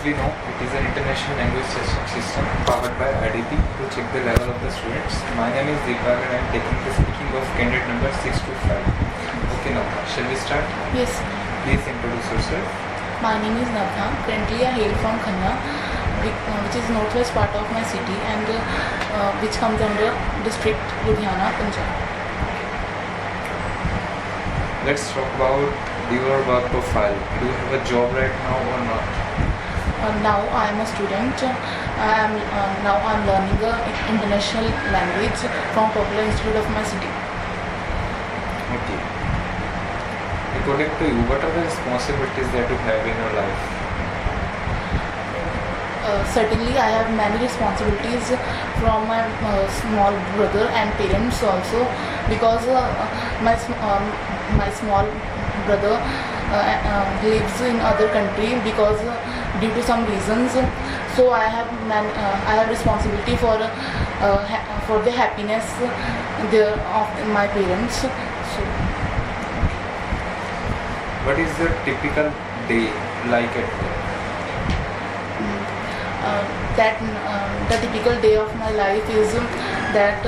we know, it is an international language system powered by IDP to check the level of the students. My name is Deepak and I am taking the speaking of candidate number 625. Okay, now, shall we start? Yes, Please introduce yourself. my name is Navna. Currently, I hail from Khanna, which is northwest part of my city and which comes under district Ludhiana, Punjab. Let's talk about your work profile. Do you have a job right now or not? Now I am a student. Now I am learning the international language from Popular Institute of my city. Okay. According to you, what are the responsibilities that you have in your life? Certainly, I have many responsibilities from my small brother and parents also, because my small brother lives in other country because due to some reasons. So I have responsibility for the happiness of my parents. So What is the typical day like at work? the typical day of my life is that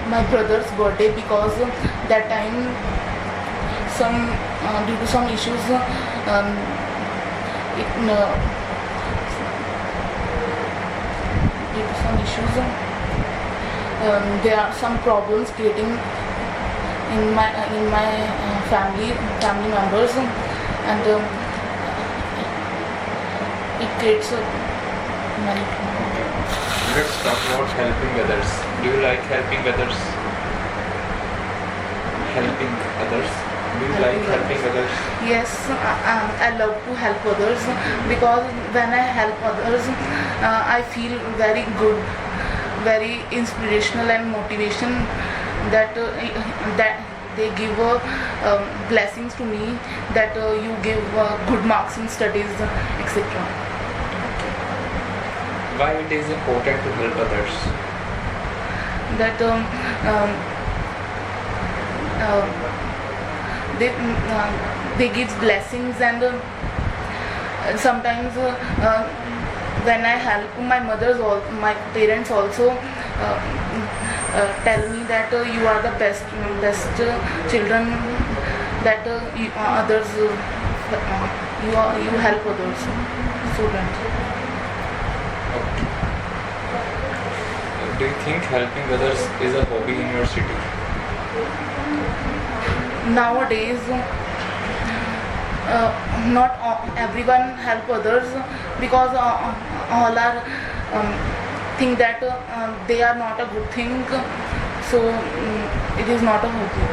my brother's birthday, because that time due to some issues there are some problems creating in my family members, and it creates many. Let's talk about helping others. Do you like helping others? Helping others? Do you like helping others? Yes, I love to help others, because when I help others, I feel very good, very inspirational and motivation that they give blessings to me, that you give good marks in studies, etc. Why it is important to help others? That they give blessings, and sometimes when I help my parents also tell me that you are the best children, that you help others. Student. Okay. Do you think helping others is a hobby in your city? Nowadays, not everyone help others, because all are think that they are not a good thing, so it is not a hobby.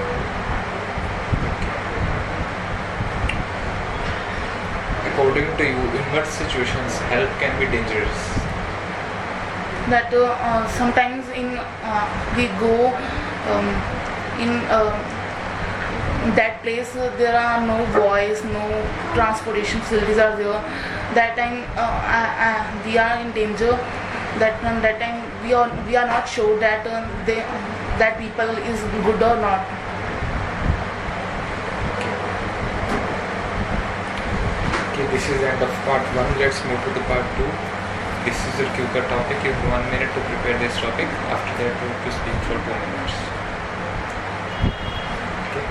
According to you, in what situations help can be dangerous? That sometimes we go in that place, there are no voice, no transportation facilities are there. That time we are in danger. That time we are not sure that that people is good or not. Okay, this is the end of part 1. Let's move to the part 2. This is your cue card topic. You have 1 minute to prepare this topic. After that, you have to speak for 2 minutes. Okay.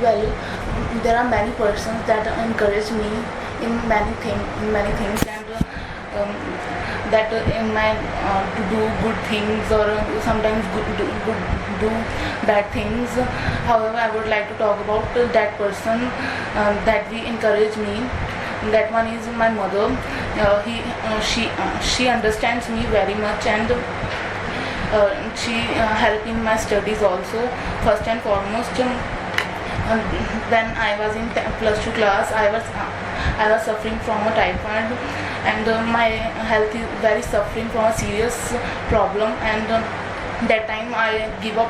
well. There are many persons that encourage me in many things, and that in my to do good things, or sometimes do bad things. However, I would like to talk about that person that we encourage me. That one is my mother. She understands me very much, and she helped in my studies also. First and foremost, when I was in plus 2 class, I was suffering from a typhoid, and my health is very suffering from a serious problem, and that time I give up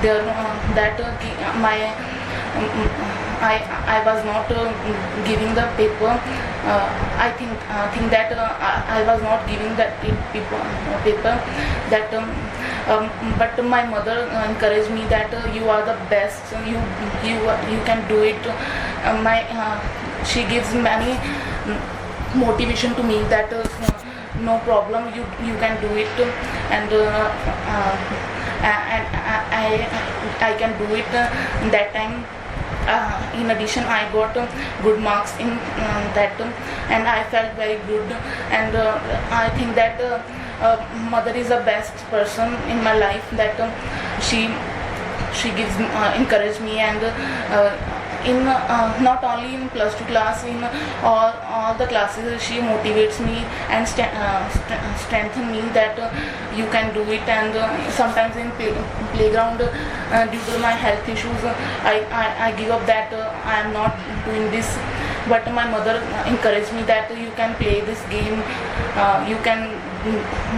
there that my I was not giving the paper. I think that I was not giving that paper. That but my mother encouraged me that you are the best. You can do it. She gives many motivation to me that no problem, you can do it, and I can do it. That time. In addition, I got good marks in that, and I felt very good, and I think that mother is the best person in my life, that she gives encourage me, and in not only in plus 2 class, in all the classes she motivates me and strengthen me that you can do it. And sometimes in playground, due to my health issues, I give up that I am not doing this, but my mother encouraged me that you can play this game, you can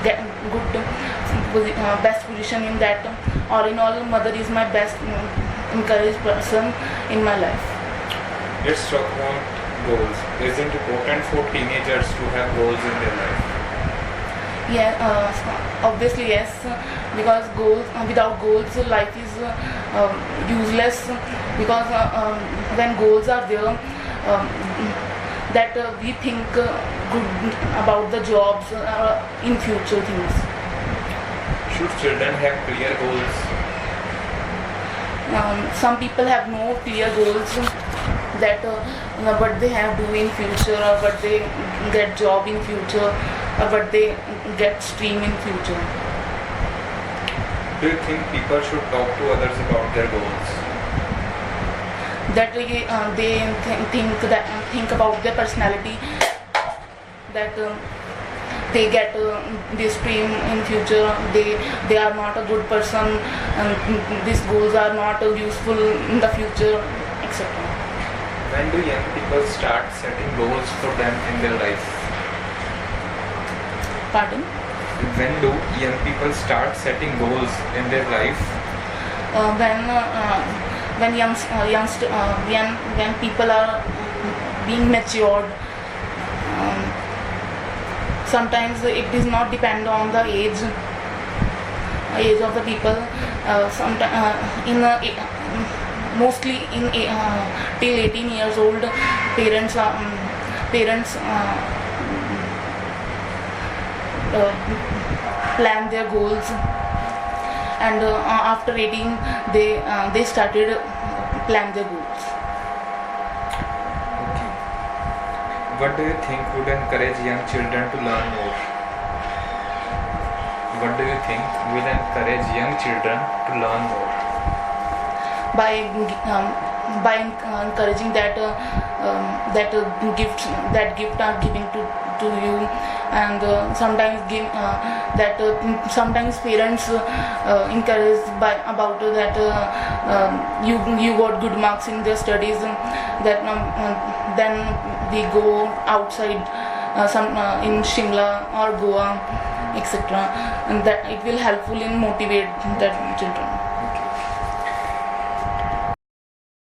get good best position in that. All in all, mother is my best encouraged person in my life. Let's talk about goals. Is it important for teenagers to have goals in their life? Yeah, obviously yes, because without goals, life is useless. Because when goals are there, that we think good about the jobs, in future things. Should children have clear goals? Some people have no clear goals, that what they have to do in future, or what they get job in future, or what they get stream in future. Do you think people should talk to others about their goals? That they think about their personality, that they get this stream in future, they are not a good person, and these goals are not useful in the future, etc. When do young people start setting goals for them in their life? Pardon? When do young people start setting goals in their life? When people are being matured. Sometimes it does not depend on the age of the people. Mostly till 18 years old, parents plan their goals, and after 18 they started plan their goals. Okay. What do you think would encourage young children to learn more? What do you think will encourage young children to learn more? By encouraging that gift are giving to you, and sometimes parents encourage about that you got good marks in their studies, that then we go outside, in Shimla or Goa, etc., and that it will helpful in motivate that children.